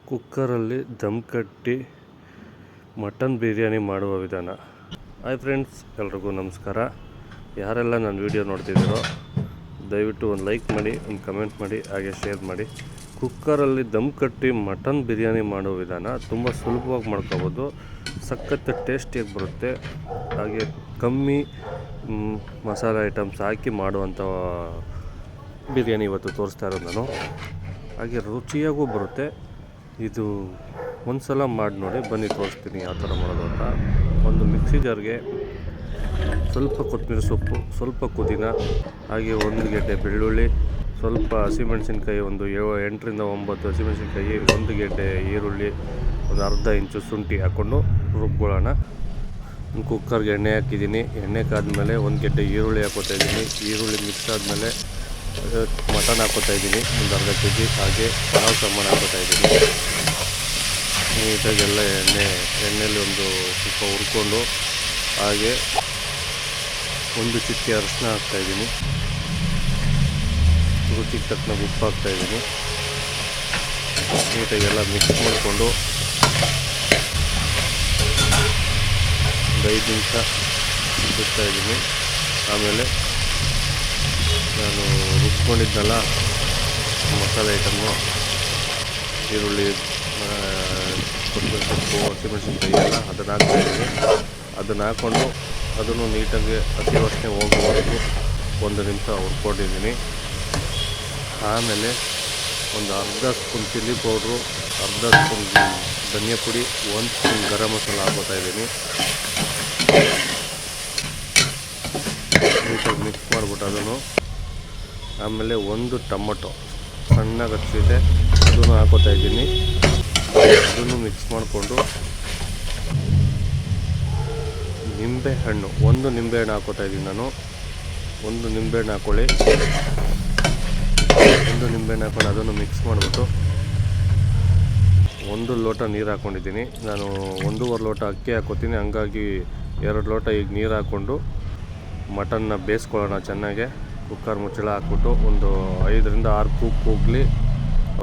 ಕುಕ್ಕರಲ್ಲಿ ದಮ್ ಕಟ್ಟಿ ಮಟನ್ ಬಿರಿಯಾನಿ ಮಾಡುವ ವಿಧಾನ. ಹಾಯ್ ಫ್ರೆಂಡ್ಸ್, ಎಲ್ರಿಗೂ ನಮಸ್ಕಾರ. ಯಾರೆಲ್ಲ ನನ್ನ ವಿಡಿಯೋ ನೋಡ್ತಿದ್ದೀರೋ ದಯವಿಟ್ಟು ಒಂದು ಲೈಕ್ ಮಾಡಿ, ಒಂದು ಕಮೆಂಟ್ ಮಾಡಿ, ಹಾಗೆ ಶೇರ್ ಮಾಡಿ. ಕುಕ್ಕರಲ್ಲಿ ದಮ್ ಕಟ್ಟಿ ಮಟನ್ ಬಿರಿಯಾನಿ ಮಾಡುವ ವಿಧಾನ ತುಂಬ ಸುಲಭವಾಗಿ ಮಾಡ್ಕೋಬೋದು. ಸಖತ್ ಟೇಸ್ಟಿಯಾಗಿ ಬರುತ್ತೆ. ಹಾಗೆ ಕಮ್ಮಿ ಮಸಾಲೆ ಐಟಮ್ಸ್ ಹಾಕಿ ಮಾಡುವಂಥ ಬಿರಿಯಾನಿ ಇವತ್ತು ತೋರಿಸ್ತಾ ಇರೋದು ನಾನು. ಹಾಗೆ ರುಚಿಯಾಗೂ ಬರುತ್ತೆ. ಇದು ಒಂದು ಸಲ ಮಾಡಿ ನೋಡಿ, ಬನ್ನಿ ತೋರಿಸ್ತೀನಿ ಯಾವ ಥರ ಮಾಡೋದು ಅಂತ. ಒಂದು ಮಿಕ್ಸಿ ಜಾರ್ಗೆ ಸ್ವಲ್ಪ ಕೊತ್ತಂಬರಿ ಸೊಪ್ಪು, ಸ್ವಲ್ಪ ಪುದೀನ, ಹಾಗೆ 1 ಗೆಡ್ಡೆ ಬೆಳ್ಳುಳ್ಳಿ, ಸ್ವಲ್ಪ ಹಸಿಮೆಣಸಿನ್ಕಾಯಿ, ಒಂದು 8ರಿಂದ 9 ಹಸಿಮೆಣಸಿನ್ಕಾಯಿ, 1 ಗೆಡ್ಡೆ ಈರುಳ್ಳಿ, ಒಂದು ಅರ್ಧ ಇಂಚು ಶುಂಠಿ ಹಾಕ್ಕೊಂಡು ರುಬ್ಕೊಳ್ಳೋಣ. ಒಂದು ಕುಕ್ಕರ್ಗೆ ಎಣ್ಣೆ ಹಾಕಿದ್ದೀನಿ. ಎಣ್ಣೆ ಕಾದ್ಮೇಲೆ 1 ಗೆಡ್ಡೆ ಈರುಳ್ಳಿ ಹಾಕೋತಾ ಇದ್ದೀನಿ. ಈರುಳ್ಳಿ ಮಿಕ್ಸ್ ಆದಮೇಲೆ ಮಟನ್ ಹಾಕೋತಾ ಇದ್ದೀನಿ, ಒಂದು ಅರ್ಧ kg. ಹಾಗೆ ಪಲಾವ್ ಸಾಮಾನು ಹಾಕೋತಾ ಇದ್ದೀನಿ. ನೀಟಾಗೆಲ್ಲ ಎಣ್ಣೆಯಲ್ಲಿ ಒಂದು ಸ್ವಲ್ಪ ಹುರ್ಕೊಂಡು, ಹಾಗೆ 1 ಚಿಟಿಕೆ ಅರಿಶಿನ ಹಾಕ್ತಾಯಿದ್ದೀನಿ. ರುಚಿಗೆ ತಕ್ಕನಾಗ ಉಪ್ಪು ಹಾಕ್ತಾಯಿದ್ದೀನಿ. ನೀಟಾಗೆಲ್ಲ ಮಿಕ್ಸ್ ಮಾಡಿಕೊಂಡು 5 ನಿಮಿಷ ಬಿಡ್ತಾಯಿದ್ದೀನಿ. ಆಮೇಲೆ ನಾನು ರುಬ್ಕೊಂಡಿದ್ದೆನಲ್ಲ ಮಸಾಲೆ ಐಟಮ್ಮು, ಈರುಳ್ಳಿ, ಕೊತ್ತಂಬರಿ ಸೊಪ್ಪು, ಹಸಿಮೆಣಸಿನ್ಕಾಯಿ ಎಲ್ಲ ಅದನ್ನು ಹಾಕ್ತಾಯಿದ್ದೀನಿ. ಅದನ್ನು ಹಾಕ್ಕೊಂಡು ಅದನ್ನು ನೀಟಾಗಿ ಹಸಿ ವಾಸನೆ ಹೋಗುವವರೆಗೂ 1 ನಿಮಿಷ ಹುರ್ಕೊಂಡಿದ್ದೀನಿ. ಆಮೇಲೆ ಒಂದು ಅರ್ಧ ಸ್ಪೂನ್ ಚಿಲ್ಲಿ ಪೌಡ್ರು, ಅರ್ಧ ಸ್ಪೂನ್ ಧನಿಯಾ ಪುಡಿ, 1 ಸ್ಪೂನ್ ಗರಂ ಮಸಾಲ ಹಾಕೋತಾಯಿದ್ದೀನಿ. ನೀಟಾಗಿ ಮಿಕ್ಸ್ ಮಾಡಿಬಿಟ್ಟು ಅದನ್ನು, ಆಮೇಲೆ 1 ಟೊಮೊಟೊ ಸಣ್ಣಗೆ ಹಚ್ಚಿದೆ ಅದನ್ನು ಹಾಕೋತಾ ಇದ್ದೀನಿ. ಅದನ್ನು ಮಿಕ್ಸ್ ಮಾಡಿಕೊಂಡು ನಿಂಬೆಹಣ್ಣು, 1 ನಿಂಬೆಹಣ್ಣು ಹಾಕೋತಾ ಇದ್ದೀನಿ ನಾನು. 1 ನಿಂಬೆಹಣ್ಣು ಹಾಕ್ಕೊಳ್ಳಿ. 1 ನಿಂಬೆಹಣ್ಣು ಹಾಕೊಂಡು ಅದನ್ನು ಮಿಕ್ಸ್ ಮಾಡಿಬಿಟ್ಟು 1 ಲೋಟ ನೀರು ಹಾಕ್ಕೊಂಡಿದ್ದೀನಿ. ನಾನು 1.5 ಲೋಟ ಅಕ್ಕಿ ಹಾಕೋತೀನಿ, ಹಂಗಾಗಿ 2 ಲೋಟ ಈಗ ನೀರು ಹಾಕ್ಕೊಂಡು ಮಟನ್ನ ಬೇಯಿಸ್ಕೊಳ್ಳೋಣ ಚೆನ್ನಾಗೆ. ಕುಕ್ಕರ್ ಮುಚ್ಚಳ ಹಾಕ್ಬಿಟ್ಟು ಒಂದು 5ರಿಂದ 6 ಕೂಗು ಕೂಗಲಿ,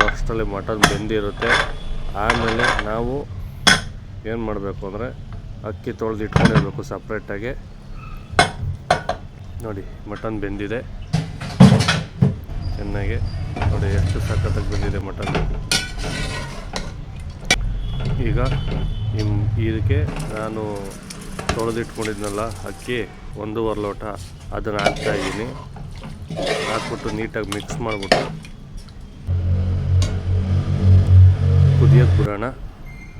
ಅಷ್ಟರಲ್ಲಿ ಮಟನ್ ಬೆಂದಿರುತ್ತೆ. ಆಮೇಲೆ ನಾವು ಏನು ಮಾಡಬೇಕು ಅಂದರೆ ಅಕ್ಕಿ ತೊಳೆದು ಇಟ್ಕೊಂಡಿರಬೇಕು ಸಪ್ರೇಟಾಗಿ. ನೋಡಿ, ಮಟನ್ ಬೆಂದಿದೆ ಚೆನ್ನಾಗಿ. ನೋಡಿ ಎಷ್ಟು ಸಖತ್ತಾಗಿ ಬೆಂದಿದೆ ಮಟನ್. ಈಗ ಇದಕ್ಕೆ ನಾನು ತೊಳೆದಿಟ್ಕೊಂಡಿದ್ನಲ್ಲ ಅಕ್ಕಿ 1.5 ಲೋಟ, ಅದನ್ನು ಹಾಕ್ತಾಯಿದ್ದೀನಿ. ಹಾಕ್ಬಿಟ್ಟು ನೀಟಾಗಿ ಮಿಕ್ಸ್ ಮಾಡಿಬಿಟ್ಟು ಕುದಿಯೋಕ್ಕೆ ಬಿಡೋಣ.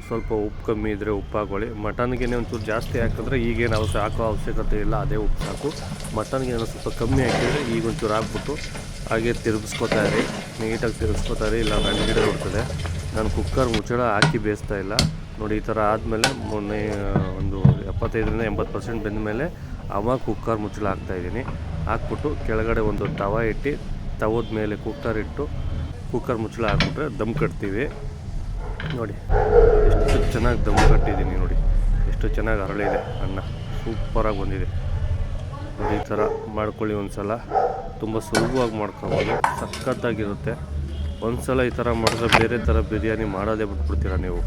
ಸ್ವಲ್ಪ ಉಪ್ಪು ಕಮ್ಮಿ ಇದ್ದರೆ ಉಪ್ಪು ಹಾಕೊಳ್ಳಿ. ಮಟನ್ಗೆ ಒಂಚೂರು ಜಾಸ್ತಿ ಹಾಕಿದ್ರೆ ಈಗೇನು ಹಾಕೋ ಅವಶ್ಯಕತೆ ಇಲ್ಲ, ಅದೇ ಉಪ್ಪು ಸಾಕು. ಮಟನ್ಗೆ ಏನೋ ಸ್ವಲ್ಪ ಕಮ್ಮಿ ಹಾಕಿದರೆ ಈಗ ಒಂಚೂರು ಹಾಕ್ಬಿಟ್ಟು ಹಾಗೆ ತಿರುಗಿಸ್ಕೊತಾ ಇರಿ, ನೀಟಾಗಿ ತಿರುಗಿಸ್ಕೊತಾ ಇರಿ, ಇಲ್ಲ ಅಂಗಡಿ ಬಿಡ್ತದೆ. ನಾನು ಕುಕ್ಕರ್ ಮುಚ್ಚಳ ಹಾಕಿ ಬೇಯಿಸ್ತಾ ಇಲ್ಲ. ನೋಡಿ, ಈ ಥರ ಆದಮೇಲೆ ಮೊನ್ನೆ ಒಂದು 75ರಿಂದ 80% ಬೆಂದ ಮೇಲೆ ಅವಾಗ ಕುಕ್ಕರ್ ಮುಚ್ಚಳ ಹಾಕ್ತಾಯಿದ್ದೀನಿ. ಹಾಕ್ಬಿಟ್ಟು ಕೆಳಗಡೆ ಒಂದು ತವ ಇಟ್ಟು, ತವದ ಮೇಲೆ ಕುಕ್ಕರ್ ಇಟ್ಟು ಕುಕ್ಕರ್ ಮುಚ್ಚಳ ಹಾಕ್ಬಿಟ್ರೆ ದಮ್ ಕಟ್ತೀವಿ. ನೋಡಿ ಎಷ್ಟು ಚೆನ್ನಾಗಿ ದಮ್ ಕಟ್ಟಿದ್ದೀನಿ. ನೋಡಿ ಎಷ್ಟು ಚೆನ್ನಾಗಿ ಅರಳಿದೆ ಅನ್ನ, ಸೂಪರಾಗಿ ಬಂದಿದೆ. ನೋಡಿ, ಈ ಥರ ಮಾಡ್ಕೊಳ್ಳಿ ಒಂದು ಸಲ. ತುಂಬ ಸುಲಭವಾಗಿ ಮಾಡ್ಕೊಬೋದು, ಸಖತ್ತಾಗಿರುತ್ತೆ. ಒಂದು ಸಲ ಈ ಥರ ಮಾಡಿದ್ರೆ ಬೇರೆ ಥರ ಬಿರಿಯಾನಿ ಮಾಡೋದೇ ಬಿಟ್ಬಿಡ್ತೀರ ನೀವು.